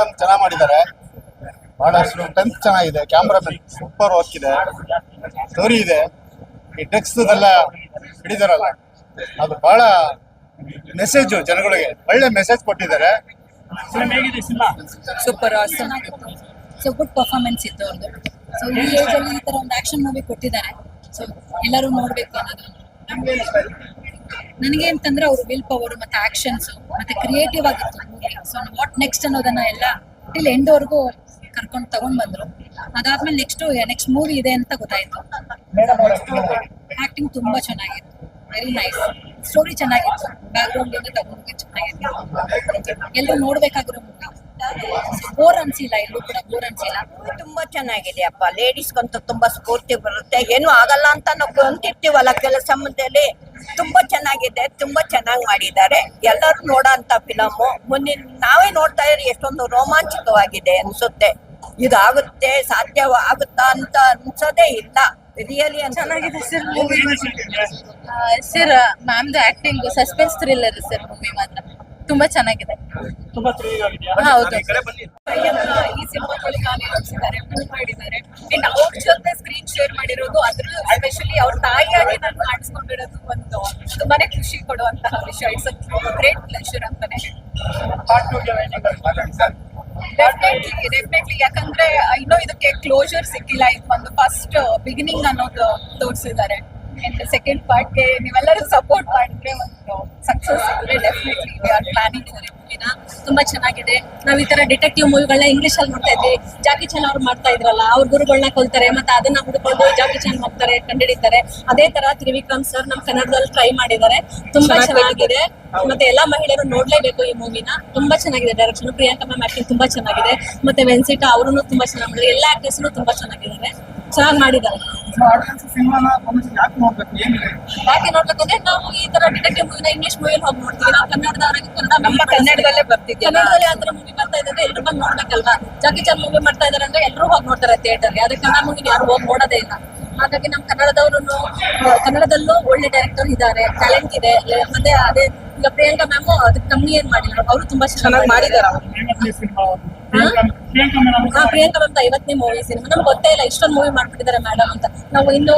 ಚೆನ್ನಾಗಿ ಮಾಡಿದ್ದಾರೆ. ಬಹಳಷ್ಟು ಟೆಂತ್ ಚೆನ್ನಾಗಿದೆ, ಕ್ಯಾಮ್ರಾಮನ್ ಸೂಪರ್ ವರ್ಕ್ ಇದೆ, ಸ್ಟೋರಿ ಇದೆ. ಈ ಟೆಕ್ಸ್ಟ್ ಎಲ್ಲ ಹಿಡಿದಾರಲ್ಲ, ಅದು ಬಹಳ ಮೆಸೇಜ್ ಜನಗಳಿಗೆ ಒಳ್ಳೆ ಮೆಸೇಜ್ ಕೊಟ್ಟಿದ್ದಾರೆ. Super awesome. So good performance ಇತ್ತು ಅವ್ರದ್ದು. ಸೊ ಈ ಏಜ್ ಅಲ್ಲಿ ಈ ತರ ಒಂದು ಆಕ್ಷನ್ ಮೂವಿ ಕೊಟ್ಟಿದ್ದಾರೆ. ಸೊ ಎಲ್ಲರೂ ನೋಡ್ಬೇಕು ಅನ್ನೋದು ನನಗೆ ಅಂತಂದ್ರೆ ಅವ್ರ ವಿಲ್ ಪವರ್ ಮತ್ತೆ ಆಕ್ಷನ್ಸ್ ಮತ್ತೆ ಕ್ರಿಯೇಟಿವ್ ಆಗಿತ್ತು ಮೂವಿ. ಸೊ ವಾಟ್ ನೆಕ್ಸ್ಟ್ ಅನ್ನೋದನ್ನ ಎಲ್ಲ ಟಿಲ್ ಎಂಡ್ ವರ್ಗೂ ಕರ್ಕೊಂಡು ತಗೊಂಡ್ ಬಂದ್ರು. ಅದಾದ್ಮೇಲೆ ನೆಕ್ಸ್ಟ್ ಮೂವಿ ಇದೆ ಅಂತ ಗೊತ್ತಾಯ್ತು. ಆಕ್ಟಿಂಗ್ ತುಂಬಾ ಚೆನ್ನಾಗಿತ್ತು, ವೆರಿ ನೈಸ್. ಸ್ಟೋರಿ ಚೆನ್ನಾಗಿತ್ತು, ಬ್ಯಾಕ್ ಗ್ರೌಂಡ್ ಇಂದ ತಗೊಂಡು ಚೆನ್ನಾಗಿತ್ತು. ಎಲ್ಲರೂ ನೋಡ್ಬೇಕಾಗಿರೋ ಮೂವಿ. ಬೋರ್ ಅನ್ಸಿಲ್ಲ, ಎಲ್ಲೂ ಕೂಡ ಬೋರ್ ಅನ್ಸಿಲ್ಲ. ತುಂಬಾ ಚೆನ್ನಾಗಿದೆ ಅಪ್ಪ. ಲೇಡೀಸ್ಗಂತೂ ತುಂಬಾ ಸ್ಫೂರ್ತಿ ಬರುತ್ತೆ. ಏನು ಆಗಲ್ಲ ಅಂತ ನಾವು ಅಂತಿರ್ತೀವಲ್ಲ ಕೆಲಸ ಮುಂದೆಲಿ. ತುಂಬಾ ಚೆನ್ನಾಗಿದೆ, ತುಂಬಾ ಚೆನ್ನಾಗಿ ಮಾಡಿದ್ದಾರೆ. ಎಲ್ಲರೂ ನೋಡೋ ಅಂತ ಫಿಲಮು. ಮುಂದಿನ ನಾವೇ ನೋಡ್ತಾ ಇದ್ರೆ ಎಷ್ಟೊಂದು ರೋಮಾಂಚಕವಾಗಿದೆ ಅನ್ಸುತ್ತೆ. ಇದಾಗುತ್ತೆ, ಸಾಧ್ಯವಾಗುತ್ತಾ ಅಂತ ಅನ್ಸೋದೇ ಇಲ್ಲ. ರಿಯಲಿ ಚೆನ್ನಾಗಿದೆ ಸರ್ ಮೂವಿ. ಸರ್ ಮ್ಯಾಮ್ದು acting suspense thriller sir. Movie ಮಾತ್ರ ತುಂಬಾ ಚೆನ್ನಾಗಿದೆ. ಹೌದು. ಈ ಸಿನಿಮಾಗಳಿಗೆ ಅನಿಸಿದ್ದಾರೆ, ಮೂವ್ ಮಾಡಿದ್ದಾರೆ. ಅಂಡ್ ಅವ್ರ ಜೊತೆ ಸ್ಕ್ರೀನ್ ಶೇರ್ ಮಾಡಿರೋದು, ಅದ್ರ ಎಸ್ಪೆಷಲಿ ಅವ್ರ ತಾಯಿಯಾಗಿ ನಾನು ಕಾಣಿಸ್ಕೊಂಡಿರೋದು ಒಂದು ತುಂಬಾನೇ ಖುಷಿ ಕೊಡುವಂತಹ ವಿಷಯ. ಇಟ್ಸ್ ಗ್ರೇಟ್ ಪ್ಲೆಷರ್ ಅಂತಾನೆ. ಡೆಫಿನೆಟ್ಲಿ. ಯಾಕಂದ್ರೆ ಇನ್ನೂ ಇದಕ್ಕೆ ಕ್ಲೋಜರ್ ಸಿಕ್ಕಿಲ್ಲ. ಇದು ಒಂದು ಫಸ್ಟ್ ಬಿಗಿನಿಂಗ್ ಅನ್ನೋದು ತೋರಿಸಿದ್ದಾರೆ. ಅಂಡ್ ಸೆಕೆಂಡ್ ಪಾರ್ಟ್ಗೆ ನೀವೆಲ್ಲರೂ ಸಪೋರ್ಟ್ ಮಾಡಿದ್ರೆ ಒಂದು ಸಕ್ಸಸ್ ಸಿಗುತ್ತೆ. Definitely we are planning for ಮೂವಿನ. ತುಂಬಾ ಚೆನ್ನಾಗಿದೆ. ನಾವ್ ಈ ತರ ಡಿಟೆಕ್ಟಿವ್ ಮೂವಿಗಳನ್ನ ಇಂಗ್ಲಿಷ್ ಅಲ್ಲಿ ನೋಡ್ತಾ ಇದ್ವಿ. ಜಾಕಿ ಚಾನ್ ಅವ್ರು ಮಾಡ್ತಾ ಇದ್ರಲ್ಲ, ಅವ್ರ ಗುರುಗಳನ್ನ ಕೊಲ್ತಾರೆ, ಮತ್ತೆ ಅದನ್ನ ಹುಡ್ಕೊಂಡು ಜಾಕಿ ಚಾನ್ ಹೋಗ್ತಾರೆ, ಕಂಡಿಡಿತಾರೆ. ಅದೇ ತರ ತ್ರಿವಿಕ್ರಮ್ ಸರ್ ನಮ್ ಕನ್ನಡದಲ್ಲಿ ಟ್ರೈ ಮಾಡಿದ್ದಾರೆ. ತುಂಬಾ ಚೆನ್ನಾಗಿದೆ. ಮತ್ತೆ ಎಲ್ಲಾ ಮಹಿಳೆಯರು ನೋಡ್ಲೇಬೇಕು ಈ ಮೂವಿನ. ತುಂಬಾ ಚೆನ್ನಾಗಿದೆ. ಡೈರೆಕ್ಷನ್ ಪ್ರಿಯಾಂಕಾ ಮ್ಯಾಮ್ ಆಕ್ಟಿಂಗ್ ತುಂಬಾ ಚೆನ್ನಾಗಿದೆ. ಮತ್ತೆ ವೆನ್ಸಿಟಾ ಅವರು ತುಂಬಾ ಚೆನ್ನಾಗಿ ಮಾಡಿದ್ದಾರೆ. ಎಲ್ಲಾ ಆಕ್ಟರ್ಸ್ ತುಂಬಾ ಚೆನ್ನಾಗಿದ್ದಾರೆ, ಚೆನ್ನಾಗಿ ಮಾಡಿದ್ದಾರೆ. ಯಾಕೆ ನೋಡ್ಬೇಕಂದ್ರೆ ನಾವು ಈ ತರ ಡಿಟೆಕ್ಟಿವ್ ಮೂವಿನ ಇಂಗ್ಲಿಷ್ ಮೂವಿಯಲ್ಲಿ ಹೋಗಿ ನೋಡ್ತೀವಿ. ನಾವು ಕನ್ನಡದವರಾಗಿ ಕನ್ನಡದಲ್ಲೇ ಬರ್ತೀವಿ. ಕನ್ನಡದಲ್ಲಿ ಆತರ ಮೂವಿ ಬರ್ತಾ ಇದ್ದಾರೆ, ಎಲ್ಲರೂ ಬಂದು ನೋಡ್ಬೇಕಲ್ವಾ. ಜಾಕಿ ಚಾನ್ ಮೂವಿ ಮಾಡ್ತಾ ಇದಾರೆ ಅಂದ್ರೆ ಎಲ್ಲರೂ ಹೋಗಿ ನೋಡ್ತಾರೆ ಥಿಯೇಟರ್ಗೆ. ಅದಕ್ಕೆ ಕನ್ನಡ ಮೂವಿ ಯಾರು ಹೋಗಿ ನೋಡೋದೇ ಇಲ್ಲ. ಹಾಗಾಗಿ ನಮ್ಮ ಕನ್ನಡದಲ್ಲೂ ಒಳ್ಳೆ ಡೈರೆಕ್ಟರ್ ಇದ್ದಾರೆ, ಟ್ಯಾಲೆಂಟ್ ಇದೆ. ಮತ್ತೆ ಅದೇ ಈಗ ಪ್ರಿಯಾಂಕಾ ಮ್ಯಾಮ್ ಅದಕ್ಕೆ ಕಮ್ಮಿ ಏನ್ ಮಾಡಿಲ್ಲ, ಅವರು ತುಂಬಾ ಚೆನ್ನಾಗಿ ಮಾಡಿದ್ದಾರೆ. ಪ್ರಿಯಾಂಕಾ ಮ್ಯಾಮ್ 50ನೇ ಮೂವಿ ಸಿನಿಮಾ. ನಮ್ಗೆ ಗೊತ್ತೇ ಇಲ್ಲ ಇಷ್ಟೊಂದು ಮೂವಿ ಮಾಡ್ಬಿಟ್ಟಿದ್ದಾರೆ ಮೇಡಮ್ ಅಂತ. ನಾವು ಇನ್ನು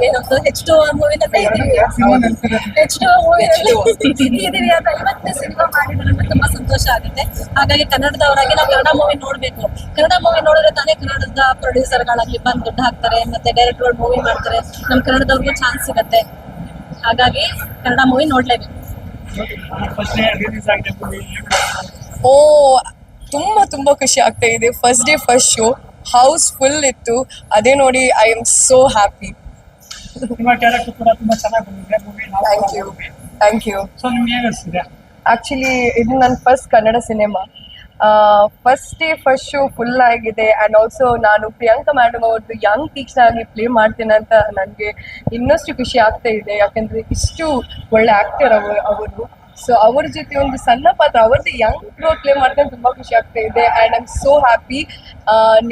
ಏನಂತ H2 ಮೂವಿನ H2 ಮೂವಿ ಇದೀವಿ. ಅದು 50ನೇ ಸಿನಿಮಾ ಮಾಡಿದ್ರೆ ತುಂಬಾ ಸಂತೋಷ ಆಗುತ್ತೆ. ಹಾಗಾಗಿ ಕನ್ನಡದವರಾಗಿ ನಾವು ಕನ್ನಡ ಮೂವಿ ನೋಡ್ಬೇಕು. ಕನ್ನಡ ಮೂವಿ ನೋಡಿದ್ರೆ ತಾನೇ ಕನ್ನಡದ ಪ್ರೊಡ್ಯೂಸರ್ಗಳಾಗ್ಲಿ ಬಂದು ದುಡ್ಡು ಹಾಕ್ತಾರೆ, ಮತ್ತೆ ಡೈರೆಕ್ಟರ್ ಮೂವಿ ಮಾಡ್ತಾರೆ. ನಮ್ ಕನ್ನಡದವ್ರಿಗೂ ಚಾನ್ಸ್ ಸಿಗತ್ತೆ. ಹಾಗಾಗಿ ಕನ್ನಡ ಮೂವಿ ನೋಡ್ಲೇಬೇಕು. ಓ, ತುಂಬಾ ಖುಷಿ ಆಗ್ತಾ ಇದೆ. First day first show house full ಇತ್ತು. ಅದೇ ನೋಡಿ I am so happy. Thank you. Actually ಇದು ನನ್ನ first Kannada cinema. First day first show full ಆಗಿದೆ. ಆ್ಯಂಡ್ ಆಲ್ಸೋ ನಾನು ಪ್ರಿಯಾಂಕಾ ಮೇಡಮ್ ಅವ್ರದ್ದು ಯಂಗ್ ಟೀಚರ್ ಆಗಿ ಪ್ಲೇ ಮಾಡ್ತೇನೆ ಅಂತ ನನಗೆ ಇನ್ನಷ್ಟು ಖುಷಿ ಆಗ್ತಾ ಇದೆ. ಯಾಕಂದರೆ ಇಷ್ಟು ಒಳ್ಳೆ ಆ್ಯಕ್ಟರ್ ಅವರು. ಸೊ ಅವ್ರ ಜೊತೆ ಒಂದು ಸಣ್ಣ ಪಾತ್ರ, ಅವ್ರದ್ದು ಯಂಗ್ ರೋಲ್ ಪ್ಲೇ ಮಾಡ್ಕೊಂಡು ತುಂಬ ಖುಷಿ ಆಗ್ತಾ ಇದೆ. And I am so happy.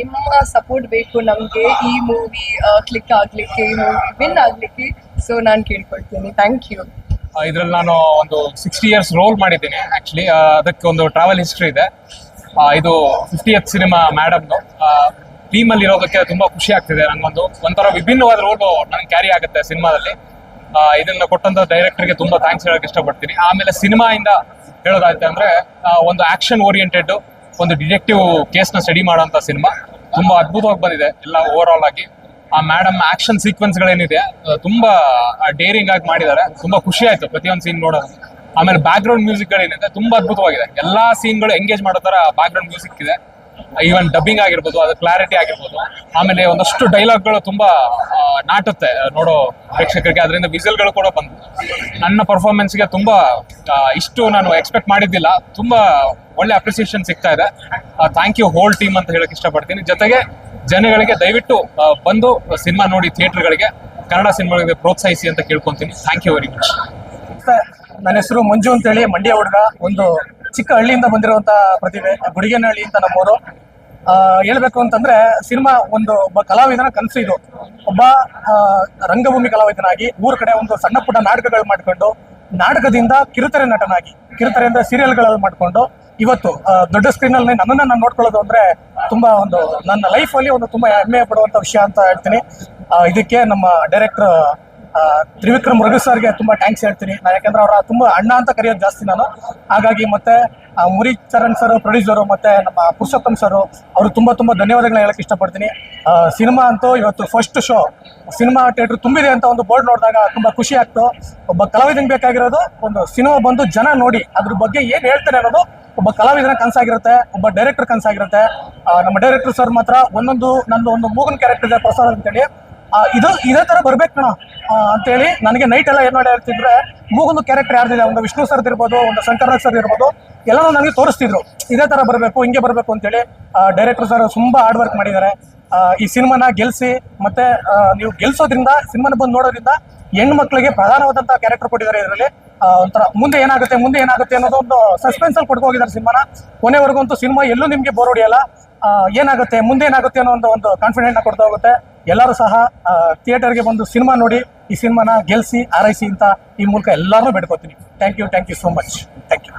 ನಿಮ್ಮ ಸಪೋರ್ಟ್ ಬೇಕು ನಮಗೆ ಈ ಮೂವಿ ಕ್ಲಿಕ್ ಆಗಲಿಕ್ಕೆ, ಈ ಮೂವಿ ವಿನ್ ಆಗಲಿಕ್ಕೆ. ಸೊ ನಾನು ಕೇಳ್ಕೊಳ್ತೀನಿ. Thank you. ಇದರಲ್ಲಿ ನಾನು ಒಂದು 60 years ರೋಲ್ ಮಾಡಿದ್ದೀನಿ. ಆ್ಯಕ್ಚುಲಿ ಅದಕ್ಕೆ ಒಂದು ಟ್ರಾವೆಲ್ ಹಿಸ್ಟ್ರಿ ಇದೆ. ಇದು 50th ಸಿನಿಮಾ ಮೇಡಮ್ದು. ಟೀಮಲ್ಲಿ ಇರೋದಕ್ಕೆ ತುಂಬ ಖುಷಿ ಆಗ್ತಿದೆ. ನನಗೊಂದು ಒಂಥರ ವಿಭಿನ್ನವಾದ ರೋಲು ನನಗೆ ಕ್ಯಾರಿ ಆಗುತ್ತೆ ಸಿನಿಮಾದಲ್ಲಿ. ಇದನ್ನ ಕೊಟ್ಟಂತ ಡೈರೆಕ್ಟರ್ಗೆ ತುಂಬಾ ಥ್ಯಾಂಕ್ಸ್ ಹೇಳಕ್ ಇಷ್ಟಪಡ್ತೀನಿ. ಆಮೇಲೆ ಸಿನಿಮಾಯಿಂದ ಹೇಳೋದಾಯ್ತು ಅಂದ್ರೆ ಒಂದು ಆಕ್ಷನ್ ಓರಿಯೆಂಟೆಡ್ ಒಂದು ಡಿಟೆಕ್ಟಿವ್ ಕೇಸ್ನ ಸ್ಟಡಿ ಮಾಡೋಂಥ ಸಿನಿಮಾ. ತುಂಬಾ ಅದ್ಭುತವಾಗಿ ಬಂದಿದೆ ಎಲ್ಲ ಓವರ್ ಆಲ್ ಆಗಿ. ಆ ಮೇಡಮ್ ಆಕ್ಷನ್ ಸೀಕ್ವೆನ್ಸ್ಗಳೇನಿದೆ ತುಂಬಾ ಡೇರಿಂಗ್ ಆಗಿ ಮಾಡಿದ್ದಾರೆ. ತುಂಬಾ ಖುಷಿ ಆಯ್ತು ಪ್ರತಿಯೊಂದು ಸೀನ್ ನೋಡೋದು. ಆಮೇಲೆ ಬ್ಯಾಕ್ ಗ್ರೌಂಡ್ ಮ್ಯೂಸಿಕ್ಗಳೇನಿದೆ ತುಂಬಾ ಅದ್ಭುತವಾಗಿದೆ. ಎಲ್ಲಾ ಸೀನ್ಗಳು ಎಂಗೇಜ್ ಮಾಡೋ ತರ ಬ್ಯಾಕ್ ಗ್ರೌಂಡ್ ಮ್ಯೂಸಿಕ್ ಇದೆ. ಈವನ್ ಡಬ್ಬಿಂಗ್ ಆಗಿರ್ಬೋದು, ಅದು ಕ್ಲಾರಿಟಿ ಆಗಿರ್ಬೋದು. ಆಮೇಲೆ ಒಂದಷ್ಟು ಡೈಲಾಗ್ಗಳು ತುಂಬಾ ನಾಟುತ್ತೆ ನೋಡೋ ಪ್ರೇಕ್ಷಕರಿಗೆ. ಅದರಿಂದ ವಿಸಲ್ಗಳು ಕೂಡ ಬಂದು ನನ್ನ ಪರ್ಫಾರ್ಮೆನ್ಸ್ಗೆ ತುಂಬಾ ಇಷ್ಟು ನಾನು ಎಕ್ಸ್ಪೆಕ್ಟ್ ಮಾಡಿದ್ದಿಲ್ಲ. ತುಂಬಾ ಒಳ್ಳೆ ಅಪ್ರಿಸಿಯೇಷನ್ ಸಿಗ್ತಾ ಇದೆ. ಥ್ಯಾಂಕ್ ಯು ಹೋಲ್ ಟೀಮ್ ಅಂತ ಹೇಳಕ್ ಇಷ್ಟಪಡ್ತೀನಿ. ಜೊತೆಗೆ ಜನಗಳಿಗೆ ದಯವಿಟ್ಟು ಬಂದು ಸಿನಿಮಾ ನೋಡಿ ಥಿಯೇಟರ್ಗಳಿಗೆ, ಕನ್ನಡ ಸಿನಿಮಾಗಳಿಗೆ ಪ್ರೋತ್ಸಾಹಿಸಿ ಅಂತ ಕೇಳ್ಕೊಂತೀನಿ. Thank you very much. ನನ್ನ ಹೆಸರು ಮಂಜು ಅಂತೇಳಿ, ಮಂಡ್ಯ ಹುಡುಗ. ಒಂದು ಚಿಕ್ಕ ಹಳ್ಳಿಯಿಂದ ಬಂದಿರುವಂತ ಪ್ರತಿಭೆ, ಗುಡಿಗೆನಹಳ್ಳಿ ಅಂತ ನಮ್ಮೂರು. ಹೇಳ್ಬೇಕು ಅಂತಂದ್ರೆ ಸಿನಿಮಾ ಒಬ್ಬ ಕಲಾವಿದನ ಕನಸು ಇದು. ಒಬ್ಬ ರಂಗಭೂಮಿ ಕಲಾವಿದನಾಗಿ ಊರ ಕಡೆ ಒಂದು ಸಣ್ಣ ಪುಟ್ಟ ನಾಟಕಗಳು ಮಾಡ್ಕೊಂಡು ನಾಟಕದಿಂದ ಕಿರುತೆರೆ ನಟನಾಗಿ ಕಿರುತೆರೆ ಅಂದ್ರೆ ಸೀರಿಯಲ್ಗಳಲ್ಲಿ ಮಾಡ್ಕೊಂಡು ಇವತ್ತು ದೊಡ್ಡ ಸ್ಕ್ರೀನ್ ಅಲ್ಲಿ ನನ್ನನ್ನು ನಾನು ನೋಡ್ಕೊಳ್ಳೋದು ಅಂದ್ರೆ ತುಂಬಾ ಒಂದು ನನ್ನ ಲೈಫ್ ಅಲ್ಲಿ ಒಂದು ತುಂಬಾ ಹೆಮ್ಮೆ ಪಡುವಂತ ವಿಷಯ ಅಂತ ಹೇಳ್ತೀನಿ. ಇದಕ್ಕೆ ನಮ್ಮ ಡೈರೆಕ್ಟರ್ ತ್ರಿವಿಕ್ರಮ್ ರಘು ಸರ್ಗೆ ತುಂಬಾ ಥ್ಯಾಂಕ್ಸ್ ಹೇಳ್ತೀನಿ ನಾನು, ಯಾಕಂದ್ರೆ ಅವರ ತುಂಬಾ ಅಣ್ಣ ಅಂತ ಕರೆಯೋದು ಜಾಸ್ತಿ ನಾನು. ಹಾಗಾಗಿ ಮತ್ತೆ ಮುರಿ ಚರಣ್ ಸರ್ ಪ್ರೊಡ್ಯೂಸರು ಮತ್ತೆ ನಮ್ಮ ಪುರುಷೋತ್ತಮ್ ಸರ್ ಅವರು ತುಂಬಾ ಧನ್ಯವಾದಗಳನ್ನ ಹೇಳಕ್ ಇಷ್ಟಪಡ್ತೀನಿ. ಸಿನಿಮಾ ಅಂತೂ ಇವತ್ತು ಫಸ್ಟ್ ಶೋ ಸಿನಿಮಾ ಥಿಯೇಟರ್ ತುಂಬಿದೆ ಅಂತ ಒಂದು ಬೋರ್ಡ್ ನೋಡಿದಾಗ ತುಂಬಾ ಖುಷಿ ಆಗ್ತು. ಒಬ್ಬ ಕಲಾವಿದನಿಗೆ ಬೇಕಾಗಿರೋದು ಒಂದು ಸಿನಿಮಾ ಬಂದು ಜನ ನೋಡಿ ಅದ್ರ ಬಗ್ಗೆ ಏನ್ ಹೇಳ್ತಾರೆ ಅನ್ನೋದು ಒಬ್ಬ ಕಲಾವಿದನ ಕನಸಾಗಿರುತ್ತೆ, ಒಬ್ಬ ಡೈರೆಕ್ಟರ್ ಕನಸಾಗಿರುತ್ತೆ. ನಮ್ಮ ಡೈರೆಕ್ಟರ್ ಸರ್ ಮಾತ್ರ ನಂದು ಒಂದು ಮೂಗನ್ ಕ್ಯಾರೆಕ್ಟರ್ ಇದೆ ಪ್ರಸಾದ್ ಅಂತೇಳಿ, ಇದೇ ತರ ಬರ್ಬೇಕು ಕಣ ಅಂತೇಳಿ ನನಗೆ ನೈಟ್ ಎಲ್ಲ ಏನ್ ಮಾಡಿ ಹೇಳ್ತಿದ್ರೆ ಮೂಗೊಂದು ಕ್ಯಾರೆಕ್ಟರ್ ಯಾರ್ದಿದೆ, ಒಂದು ವಿಷ್ಣು ಸರ್ ಇರ್ಬೋದು, ಒಂದು ಶಂಕರ್ನಾಗ್ ಸರ್ ಇರ್ಬೋದು, ಎಲ್ಲರೂ ನನಗೆ ತೋರಿಸ್ತಿದ್ರು ಇದೇ ತರ ಬರಬೇಕು ಹಿಂಗೆ ಬರಬೇಕು ಅಂತೇಳಿ. ಡೈರೆಕ್ಟರ್ ಸರ್ ತುಂಬಾ ಹಾರ್ಡ್ ವರ್ಕ್ ಮಾಡಿದ್ದಾರೆ. ಈ ಸಿನಿಮಾನ ಗೆಲ್ಸಿ ಮತ್ತೆ ನೀವು ಗೆಲ್ಸೋದ್ರಿಂದ ಸಿನಿಮಾನ ಬಂದು ನೋಡೋದ್ರಿಂದ ಹೆಣ್ಣು ಮಕ್ಕಳಿಗೆ ಪ್ರಧಾನವಾದಂತಹ ಕ್ಯಾರೆಕ್ಟರ್ ಕೊಟ್ಟಿದ್ದಾರೆ. ಇದರಲ್ಲಿ ಒಂಥರ ಮುಂದೆ ಏನಾಗುತ್ತೆ ಅನ್ನೋದು ಒಂದು ಸಸ್ಪೆನ್ಸ್ ಅಲ್ಲಿ ಕೊಡ್ಕೊ ಹೋಗಿದ್ದಾರೆ ಸಿನಿಮಾನ. ಕೊನೆವರೆಗೂ ಅಂತೂ ಸಿನಿಮಾ ಎಲ್ಲೂ ನಿಮ್ಗೆ ಬೋರ್ ಹೊಡಿಯಲ್ಲ. ಮುಂದೆ ಏನಾಗುತ್ತೆ ಅನ್ನೋ ಒಂದು ಕಾನ್ಫಿಡೆಂಟ್ ನ ಕೊಡ್ತಾ ಹೋಗುತ್ತೆ. ಎಲ್ಲರೂ ಸಹ ಥಿಯೇಟರ್ಗೆ ಬಂದು ಸಿನಿಮಾ ನೋಡಿ ಈ ಸಿನಿಮಾನ ಗೆಲ್ಸಿ ಆರೈಸಿ ಅಂತ ಈ ಮೂಲಕ ಎಲ್ಲಾರನ್ನೂ ಬೇಡ್ಕೋತೀನಿ. Thank you so much. Thank you.